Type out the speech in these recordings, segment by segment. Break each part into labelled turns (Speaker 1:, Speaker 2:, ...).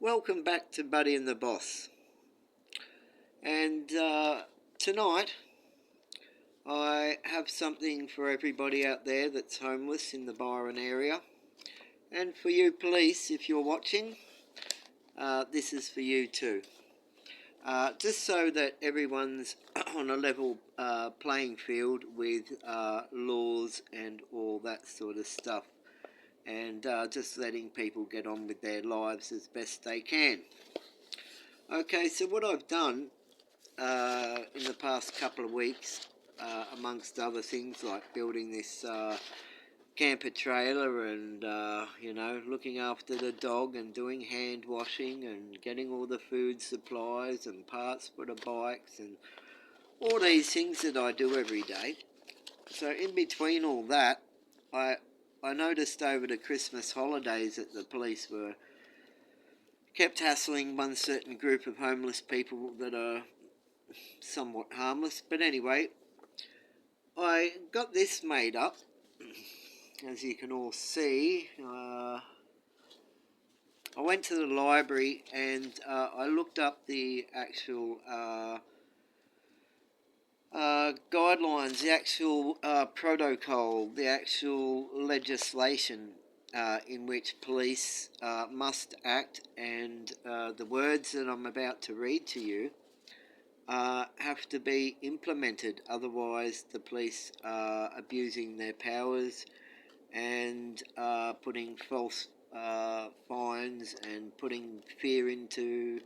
Speaker 1: Welcome back to Buddy and the Boss. And tonight I have something for everybody out there that's homeless in the Byron area. And for you police, if you're watching, this is for you too. Just so that everyone's on a level playing field with laws and all that sort of stuff. And just letting people get on with their lives as best they can. Okay, so what I've done in the past couple of weeks, amongst other things like building this camper trailer and, looking after the dog and doing hand washing and getting all the food supplies and parts for the bikes and all these things that I do every day. So in between all that, I noticed over the Christmas holidays that the police kept hassling one certain group of homeless people that are somewhat harmless. But anyway, I got this made up, as you can all see. I went to the library and I looked up the actual guidelines, the actual protocol, the actual legislation in which police must act, and the words that I'm about to read to you have to be implemented, otherwise the police are abusing their powers and putting false fines and putting fear into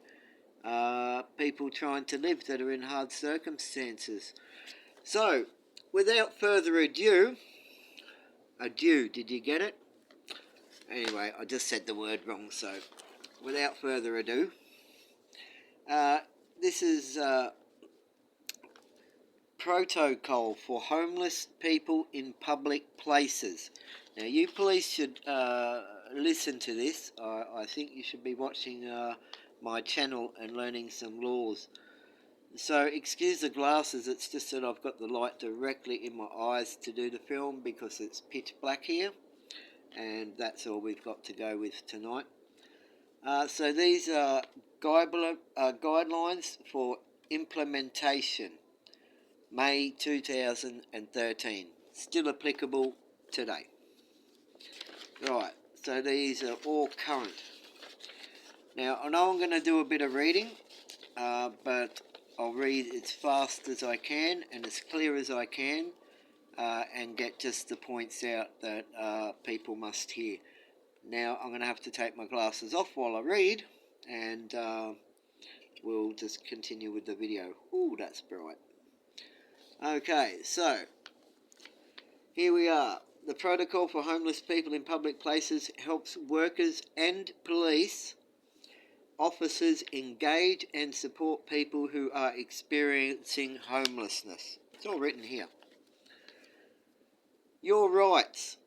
Speaker 1: people trying to live that are in hard circumstances. So, without further ado, did you get it? Anyway, I just said the word wrong, so without further ado, this is protocol for homeless people in public places. Now, you police should listen to this. I think you should be watching my channel and learning some laws. So, excuse the glasses, it's just that I've got the light directly in my eyes to do the film because it's pitch black here, and that's all we've got to go with tonight. So these are guidelines for implementation, May 2013, still applicable today. Right, so these are all current. Now, I know I'm going to do a bit of reading, but I'll read as fast as I can and as clear as I can, and get just the points out that people must hear. Now, I'm going to have to take my glasses off while I read, and we'll just continue with the video. Ooh, that's bright. Okay, so here we are. The protocol for homeless people in public places helps workers and police officers engage and support people who are experiencing homelessness. It's all written here. Your rights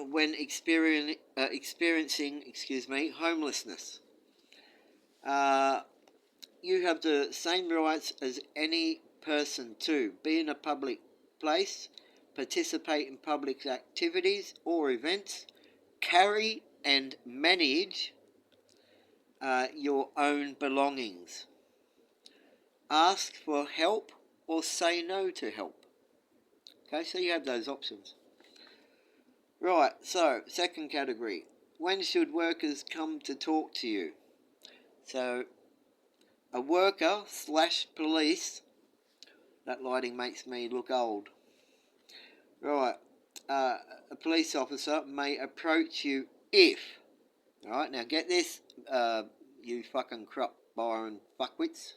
Speaker 1: when experiencing homelessness. You have the same rights as any person to be in a public place, participate in public activities or events, carry and manage your own belongings, ask for help or say no to help. Okay, so you have those options. Right, so second category. When should workers come to talk to you? So a worker / police, that lighting makes me look old. Right, a police officer may approach you if, alright, now get this, you fucking crop Byron fuckwits.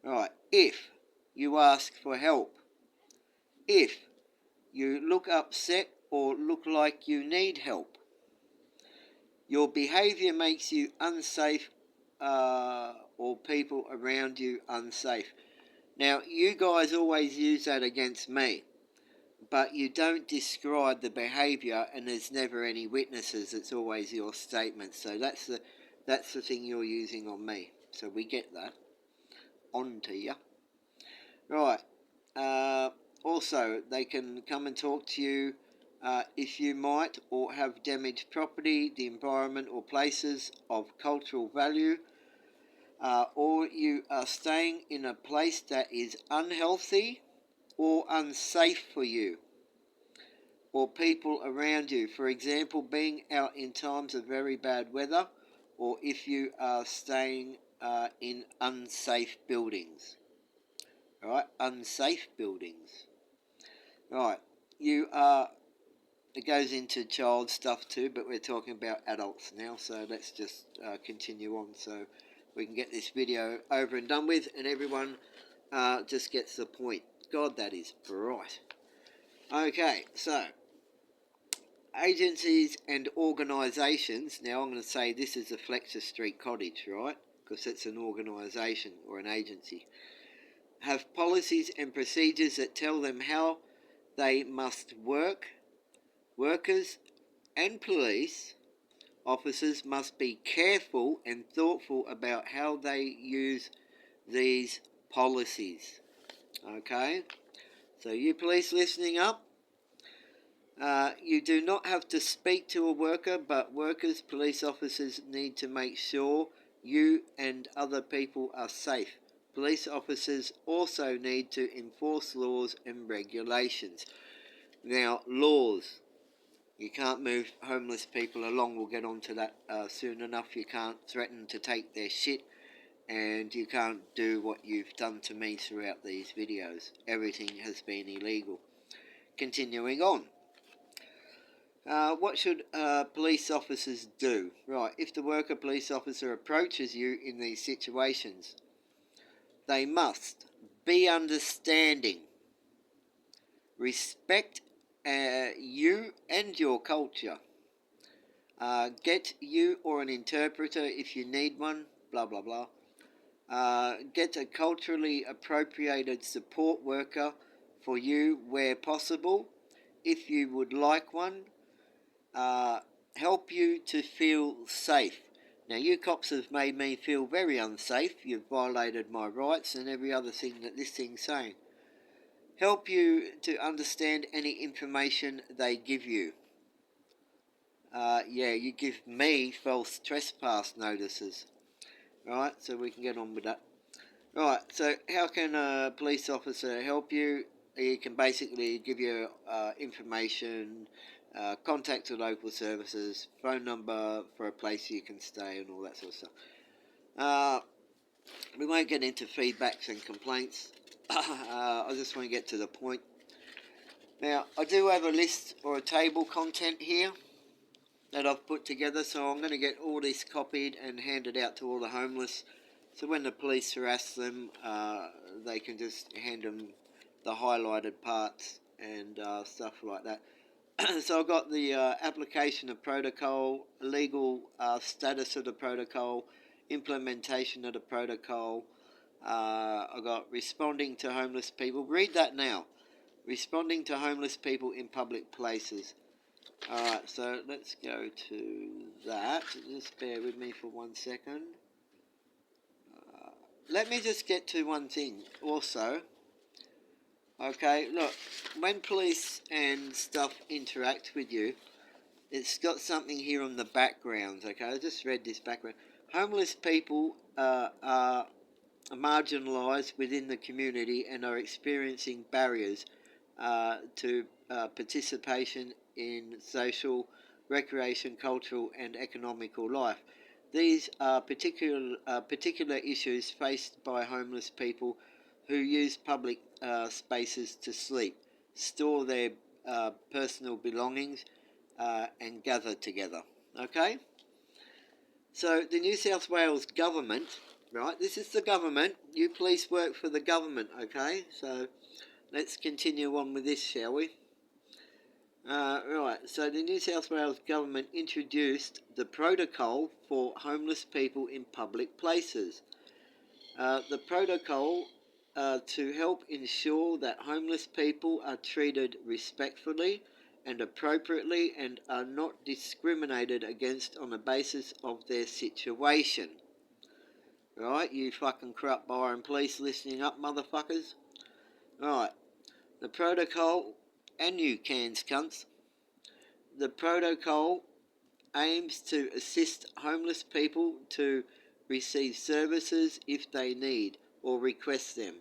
Speaker 1: Right, if you ask for help, if you look upset or look like you need help, your behaviour makes you unsafe or people around you unsafe. Now, you guys always use that against me, but you don't describe the behaviour and there's never any witnesses, it's always your statement. So that's the thing you're using on me. So we get that. On to you. Right. Also, they can come and talk to you if you might or have damaged property, the environment or places of cultural value, or you are staying in a place that is unhealthy or unsafe for you or people around you. For example, being out in times of very bad weather, or if you are staying in unsafe buildings. Right, unsafe buildings. Right, you are. It goes into child stuff too, but we're talking about adults now, so let's just continue on so we can get this video over and done with, and everyone just gets the point. God, that is bright. Okay, so agencies and organisations. Now I'm going to say this is a Fletcher Street Cottage, right? Because it's an organisation or an agency. Have policies and procedures that tell them how they must work. Workers and police officers must be careful and thoughtful about how they use these policies. Okay? So you police listening up, you do not have to speak to a worker, but workers, police officers need to make sure you and other people are safe. Police officers also need to enforce laws and regulations. Now, laws. You can't move homeless people along. We'll get on to that soon enough. You can't threaten to take their shit, and you can't do what you've done to me throughout these videos. Everything has been illegal. Continuing on. What should police officers do? Right, if the worker police officer approaches you in these situations, they must be understanding, respect you and your culture, get you or an interpreter if you need one, blah blah blah. Get a culturally appropriated support worker for you where possible, if you would like one. Help you to feel safe. Now, you cops have made me feel very unsafe. You've violated my rights and every other thing that this thing's saying. Help you to understand any information they give you. Yeah, you give me false trespass notices. Right, so we can get on with that. Right, so how can a police officer help you? He can basically give you information, contact the local services, phone number for a place you can stay and all that sort of stuff. We won't get into feedbacks and complaints. I just want to get to the point. Now, I do have a list or a table content here that I've put together, so I'm going to get all this copied and handed out to all the homeless. So when the police harass them, they can just hand them the highlighted parts and stuff like that. So I've got the application of protocol, legal status of the protocol, implementation of the protocol. I've got responding to homeless people. Read that now. Responding to homeless people in public places. Alright, so let's go to that. Just bear with me for 1 second. Let me just get to one thing also. Okay, look, when police and stuff interact with you, it's got something here on the background, okay? I just read this background. Homeless people are marginalised within the community and are experiencing barriers to participation in social, recreation, cultural and economical life. These are particular issues faced by homeless people who use public spaces to sleep, store their personal belongings and gather together. Okay? So the New South Wales government, right, this is the government, you police work for the government, okay? So let's continue on with this, shall we? Right, so the New South Wales government introduced the protocol for homeless people in public places. The protocol to help ensure that homeless people are treated respectfully and appropriately and are not discriminated against on the basis of their situation. Right, you fucking corrupt Byron police listening up, motherfuckers. Right, the protocol, and you cans cunts, The protocol aims to assist homeless people to receive services if they need or request them.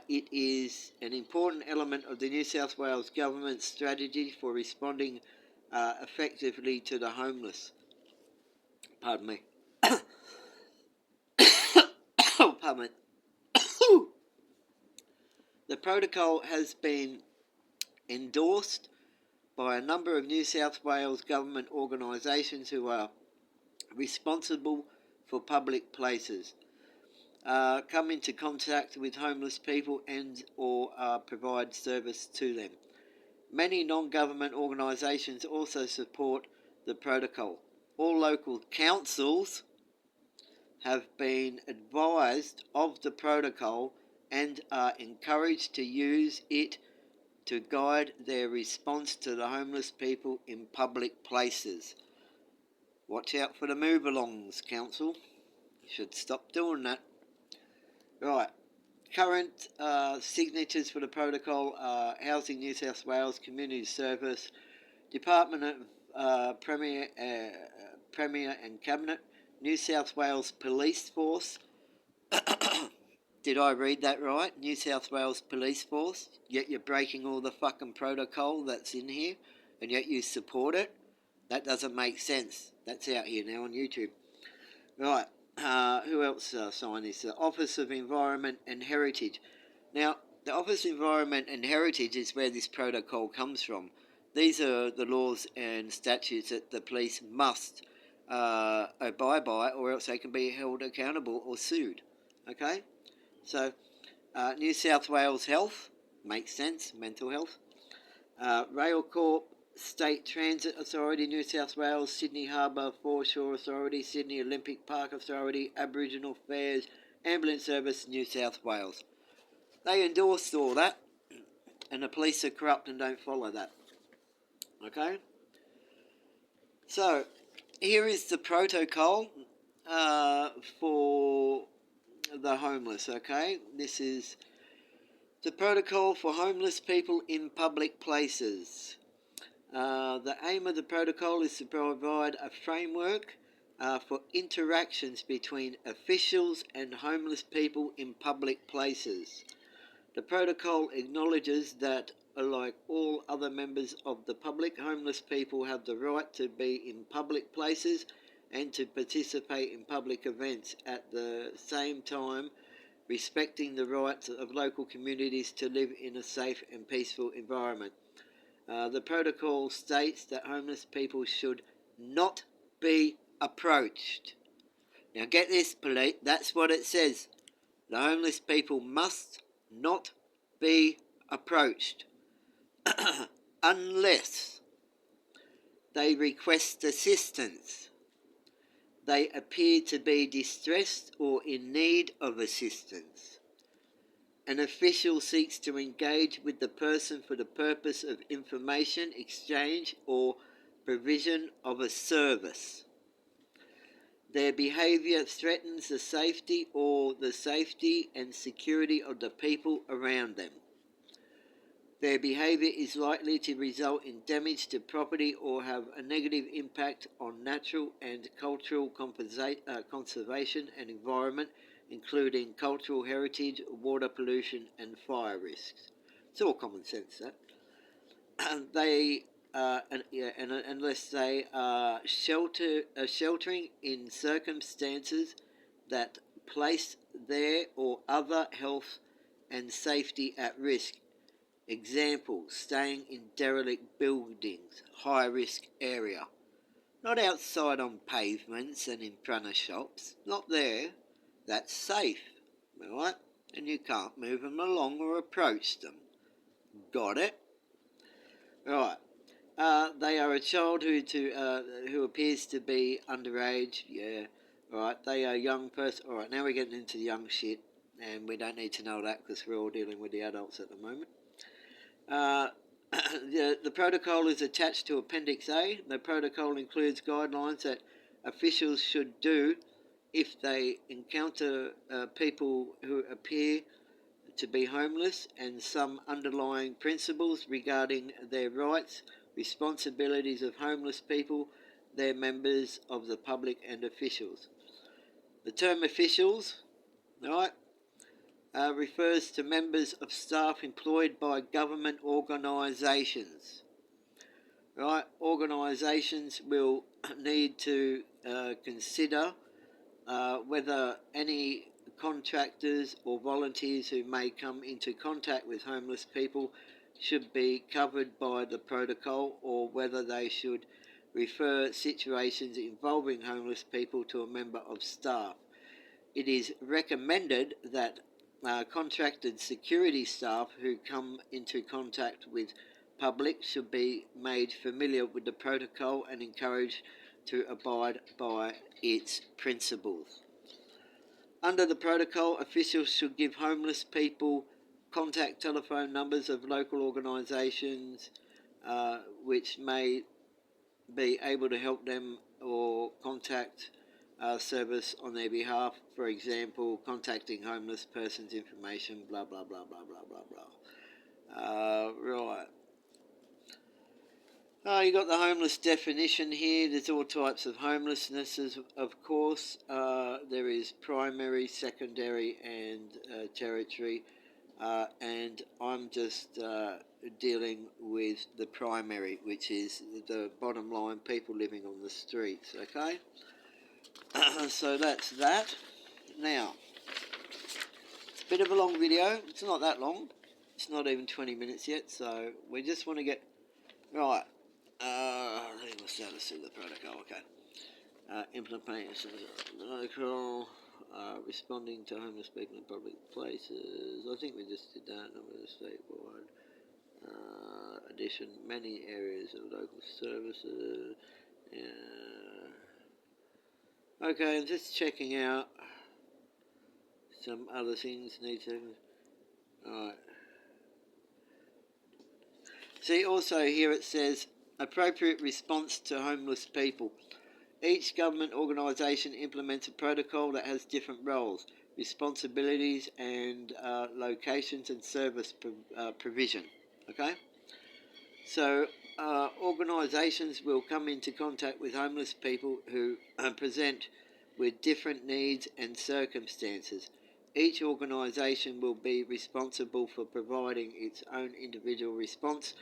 Speaker 1: It is an important element of the New South Wales Government's strategy for responding effectively to the homeless. Pardon me. Pardon me. The protocol has been endorsed by a number of New South Wales government organisations who are responsible for public places, come into contact with homeless people and or provide service to them. Many non-government organisations also support the protocol. All local councils have been advised of the protocol and are encouraged to use it to guide their response to the homeless people in public places. Watch out for the move-alongs, council. You should stop doing that. Right. Current signatures for the protocol are Housing New South Wales, Community Service, Department of Premier and Cabinet, New South Wales Police Force. Did I read that right? New South Wales Police Force? Yet you're breaking all the fucking protocol that's in here, and yet you support it? That doesn't make sense. That's out here now on YouTube. Right. Who else signed this? The Office of Environment and Heritage. Now, the Office of Environment and Heritage is where this protocol comes from. These are the laws and statutes that the police must abide by, or else they can be held accountable or sued. Okay? So, New South Wales Health, makes sense, mental health. Rail Corp, State Transit Authority, New South Wales, Sydney Harbour Foreshore Authority, Sydney Olympic Park Authority, Aboriginal Affairs, Ambulance Service, New South Wales. They endorsed all that, and the police are corrupt and don't follow that. Okay? So, here is the protocol for the homeless, okay? This is the protocol for homeless people in public places. The aim of the protocol is to provide a framework for interactions between officials and homeless people in public places. The protocol acknowledges that, like all other members of the public, homeless people have the right to be in public places and to participate in public events, at the same time respecting the rights of local communities to live in a safe and peaceful environment. The protocol states that homeless people should not be approached. Now get this, police, that's what it says. The homeless people must not be approached unless they request assistance, they appear to be distressed or in need of assistance, an official seeks to engage with the person for the purpose of information exchange or provision of a service, their behaviour threatens the safety and security of the people around them, their behaviour is likely to result in damage to property or have a negative impact on natural and cultural conservation and environment, including cultural heritage, water pollution and fire risks. It's all common sense, that. Unless they are sheltering in circumstances that place their or other health and safety at risk. Example, staying in derelict buildings, high-risk area. Not outside on pavements and in front of shops. Not there. That's safe, alright? And you can't move them along or approach them. Got it? Right. They are a child who appears to be underage. Yeah. Alright, they are a young person. Alright, now we're getting into the young shit. And we don't need to know that because we're all dealing with the adults at the moment. The protocol is attached to Appendix A. The protocol includes guidelines that officials should do if they encounter people who appear to be homeless, and some underlying principles regarding their rights responsibilities of homeless people, their members of the public and officials. The term officials, right, refers to members of staff employed by government organisations. Right, organisations will need to consider whether any contractors or volunteers who may come into contact with homeless people should be covered by the protocol, or whether they should refer situations involving homeless people to a member of staff. It is recommended that contracted security staff who come into contact with public should be made familiar with the protocol and encouraged to abide by its principles. Under the protocol, officials should give homeless people contact telephone numbers of local organisations which may be able to help them, or contact service on their behalf, for example, contacting homeless persons information, blah, blah, blah, blah, blah, blah, blah. Right. You got the homeless definition here. There's all types of homelessnesses, of course. There is primary, secondary, and tertiary. And I'm just dealing with the primary, which is the bottom line, people living on the streets, okay? So that's that. Now, it's a bit of a long video. It's not that long. It's not even 20 minutes yet, so we just want to get... Right. We'll start to see the protocol, okay. Implementation of local... responding to homeless people in public places. I think we just did that. Number statewide. Addition, many areas of local services. Okay, I'm just checking out some other things. Alright. See, also here it says appropriate response to homeless people. Each government organisation implements a protocol that has different roles, responsibilities, and locations and service provision. Okay? So, organisations will come into contact with homeless people who present with different needs and circumstances. Each organisation will be responsible for providing its own individual response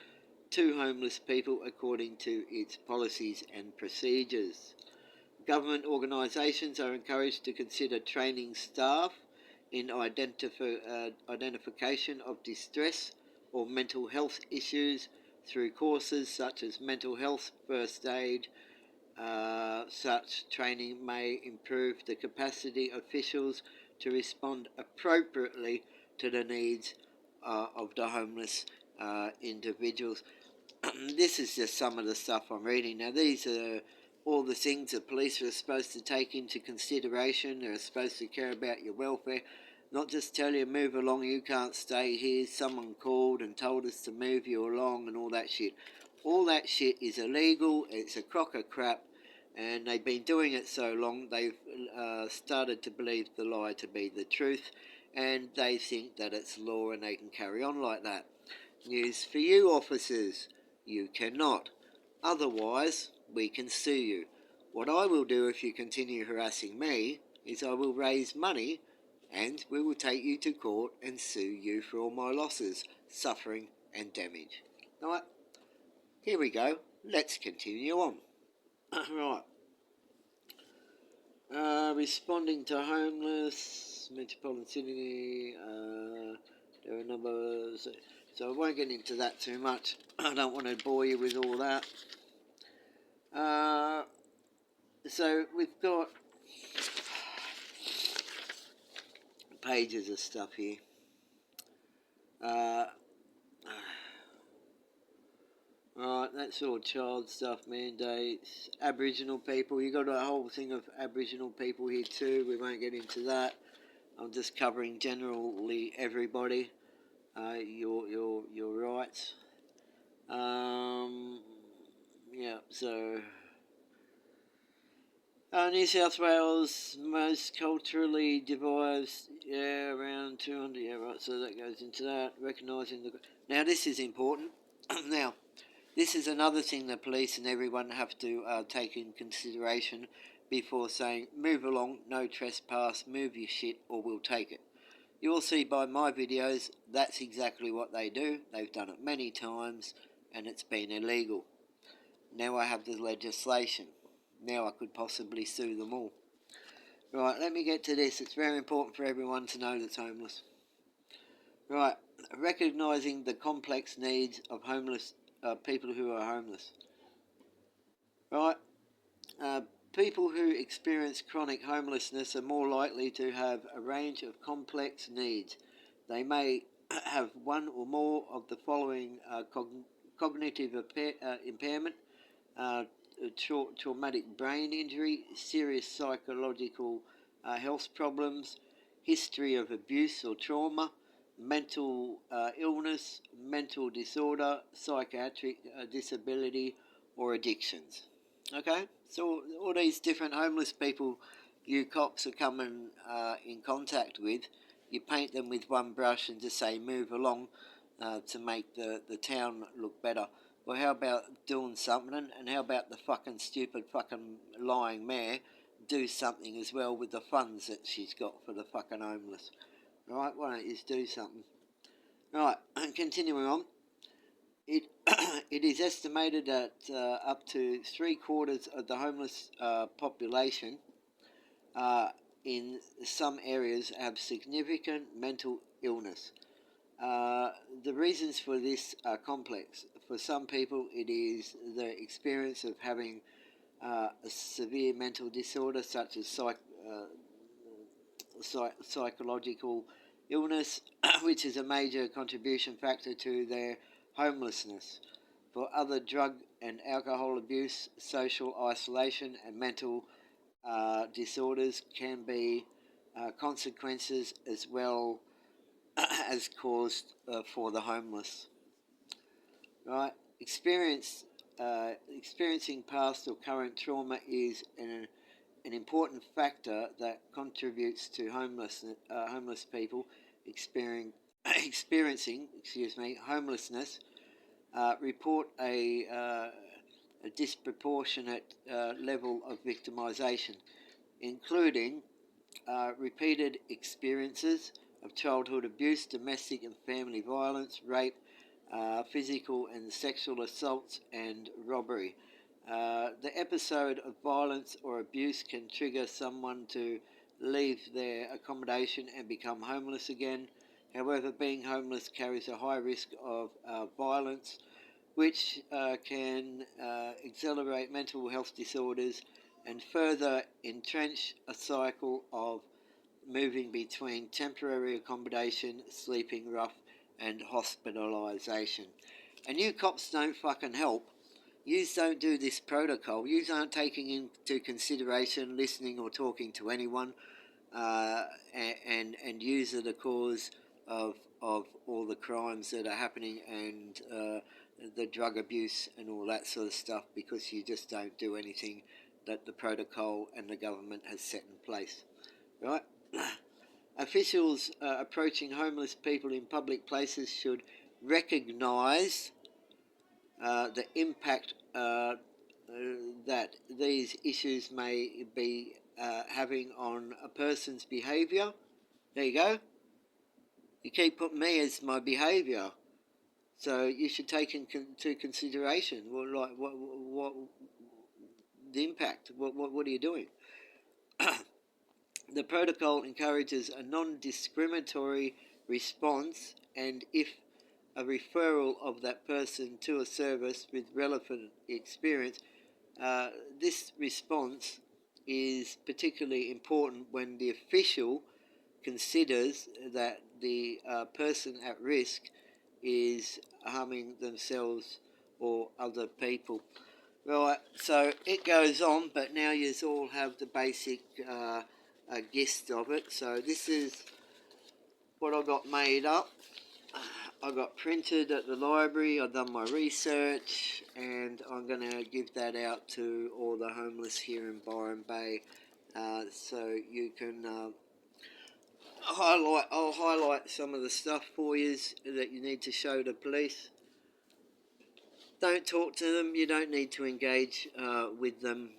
Speaker 1: to homeless people according to its policies and procedures. Government organisations are encouraged to consider training staff in identification of distress or mental health issues through courses such as mental health, first aid. Such training may improve the capacity of officials to respond appropriately to the needs of the homeless individuals. This is just some of the stuff I'm reading. Now, these are all the things the police are supposed to take into consideration. They're supposed to care about your welfare, not just tell you move along, you can't stay here, someone called and told us to move you along and all that shit. All that shit is illegal, it's a crock of crap, and they've been doing it so long they've started to believe the lie to be the truth, and they think that it's law and they can carry on like that. News for you, officers, you cannot. Otherwise, we can sue you. What I will do if you continue harassing me is I will raise money and we will take you to court and sue you for all my losses, suffering and damage. Alright, here we go. Let's continue on. Right. Responding to homeless, metropolitan city, there are numbers... So I won't get into that too much. I don't want to bore you with all that. So we've got pages of stuff here. Right, that's all child stuff, mandates. Aboriginal people, you got a whole thing of Aboriginal people here too. We won't get into that. I'm just covering generally everybody. Your rights. Yeah, so New South Wales, most culturally diverse, yeah, around 200, yeah, right, so that goes into that. Recognising the... Now, this is important. Now, This is another thing the police and everyone have to take in consideration before saying, move along, no trespass, move your shit or we'll take it. You'll see by my videos, that's exactly what they do. They've done it many times and it's been illegal. Now I have the legislation. Now I could possibly sue them all. Right, let me get to this. It's very important for everyone to know that's homeless. Right, recognising the complex needs of homeless people who are homeless. Right, people who experience chronic homelessness are more likely to have a range of complex needs. They may have one or more of the following cognitive impairment, traumatic brain injury, serious psychological health problems, history of abuse or trauma, mental illness, mental disorder, psychiatric disability, or addictions. Okay, so all these different homeless people you cops are coming in contact with, you paint them with one brush and just say move along to make the town look better. Well, how about doing something, and how about the fucking stupid fucking lying mayor do something as well with the funds that she's got for the fucking homeless? Right, why don't you just do something? Right, and continuing on. It it is estimated that up to 3/4 of the homeless population in some areas have significant mental illness. The reasons for this are complex. For some people, it is the experience of having a severe mental disorder, such as psychological illness, which is a major contribution factor to their homelessness. For other, drug and alcohol abuse, social isolation, and mental disorders can be consequences as well as caused for the homeless. Right? Experiencing past or current trauma is an important factor that contributes to homeless people experiencing homelessness. Report a disproportionate level of victimisation, including repeated experiences of childhood abuse, domestic and family violence, rape, physical and sexual assaults, and robbery. The episode of violence or abuse can trigger someone to leave their accommodation and become homeless again. However, being homeless carries a high risk of violence, which can accelerate mental health disorders and further entrench a cycle of moving between temporary accommodation, sleeping rough, and hospitalisation. And you cops don't fucking help. You don't do this protocol. You aren't taking into consideration listening or talking to anyone, and use are the cause of all the crimes that are happening, and the drug abuse and all that sort of stuff, because you just don't do anything that the protocol and the government has set in place, right? Officials approaching homeless people in public places should recognise the impact that these issues may be having on a person's behaviour. There you go. You keep putting me as my behaviour, so you should take into consideration what the impact. What are you doing? The protocol encourages a non-discriminatory response, and if a referral of that person to a service with relevant experience, this response is particularly important when the official considers that the person at risk is harming themselves or other people. Right, so it goes on, but now you all have the basic gist of it. So this is what I got made up. I got printed at the library. I've done my research, and I'm going to give that out to all the homeless here in Byron Bay, so you can I'll highlight some of the stuff for you that you need to show the police. Don't talk to them. You don't need to engage with them.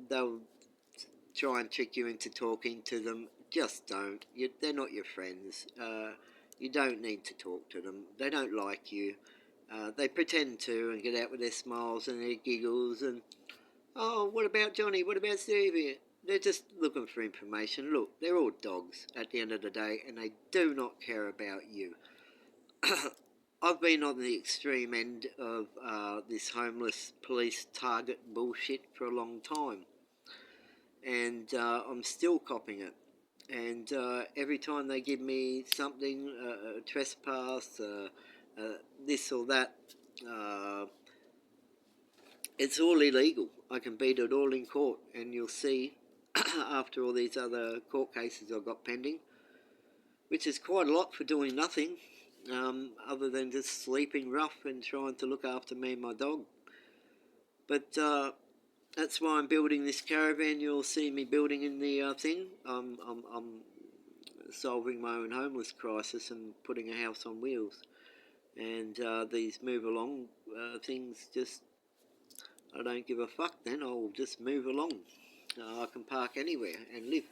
Speaker 1: They'll try and trick you into talking to them. Just don't. They're not your friends. You don't need to talk to them. They don't like you. They pretend to and get out with their smiles and their giggles and, oh, what about Johnny? What about Stevie? They're just looking for information. Look, they're all dogs at the end of the day, and they do not care about you. I've been on the extreme end of this homeless police target bullshit for a long time, and I'm still copping it. And every time they give me something, a trespass, this or that, uh, it's all illegal. I can beat it all in court, and you'll see after all these other court cases I've got pending, which is quite a lot for doing nothing, other than just sleeping rough and trying to look after me and my dog. But that's why I'm building this caravan. You'll see me building in the thing. I'm solving my own homeless crisis and putting a house on wheels. And these move along things, just, I don't give a fuck then. I'll just move along. I can park anywhere and live.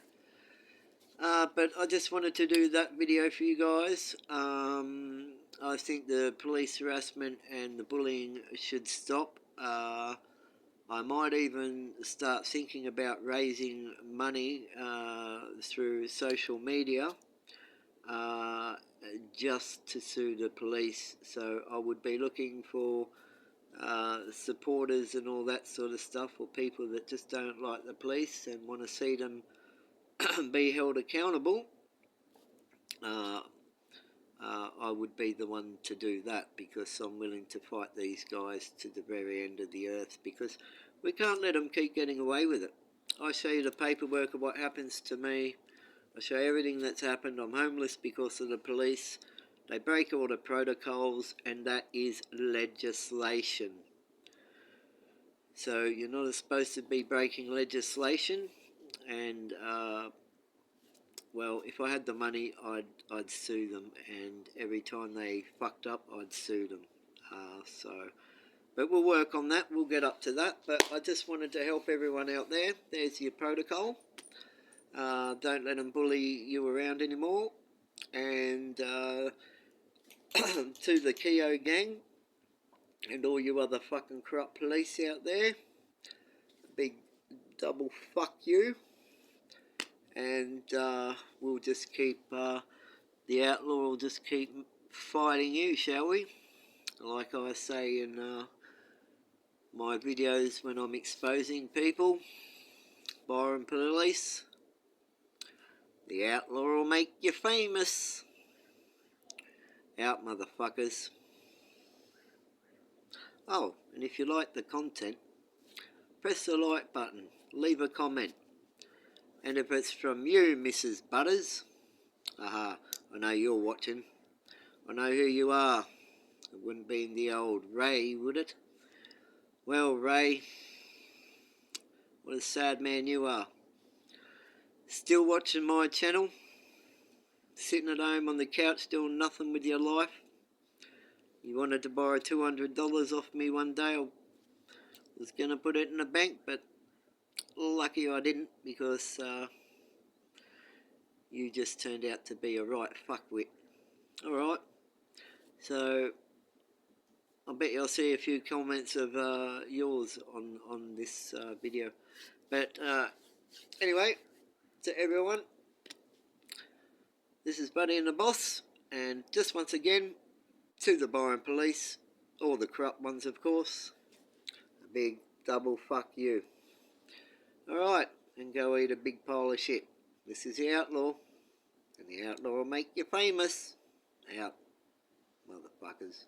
Speaker 1: But I just wanted to do that video for you guys. I think the police harassment and the bullying should stop. I might even start thinking about raising money through social media just to sue the police. So I would be looking for supporters and all that sort of stuff, or people that just don't like the police and want to see them be held accountable. I would be the one to do that, because I'm willing to fight these guys to the very end of the earth, because we can't let them keep getting away with it. I show you the paperwork of what happens to me. I show you everything that's happened. I'm homeless because of the police. They break all the protocols, and that is legislation. So you're not supposed to be breaking legislation, and well, if I had the money, I'd sue them, and every time they fucked up, I'd sue them. But we'll work on that. We'll get up to that. But I just wanted to help everyone out there. There's your protocol. Don't let them bully you around anymore. And to the Keogh gang and all you other fucking corrupt police out there, big double fuck you. And we'll just keep, the Outlaw will just keep fighting you, shall we? Like I say in my videos when I'm exposing people, Byron police, the Outlaw will make you famous. Out, motherfuckers. Oh, and if you like the content, press the like button, leave a comment. And if it's from you, Mrs. Butters, I know you're watching. I know who you are. It wouldn't be the old Ray, would it? Well, Ray, what a sad man you are. Still watching my channel? Sitting at home on the couch doing nothing with your life? You wanted to borrow $200 off me one day. I was going to put it in the bank, but lucky I didn't, because you just turned out to be a right fuckwit. Alright, so I bet I'll see a few comments of yours on this video. But anyway, to everyone, this is Buddy and the Boss, and just once again, to the Byron police, all the corrupt ones of course, a big double fuck you. Alright, and go eat a big pile of shit. This is the Outlaw, and the Outlaw will make you famous. Out, motherfuckers.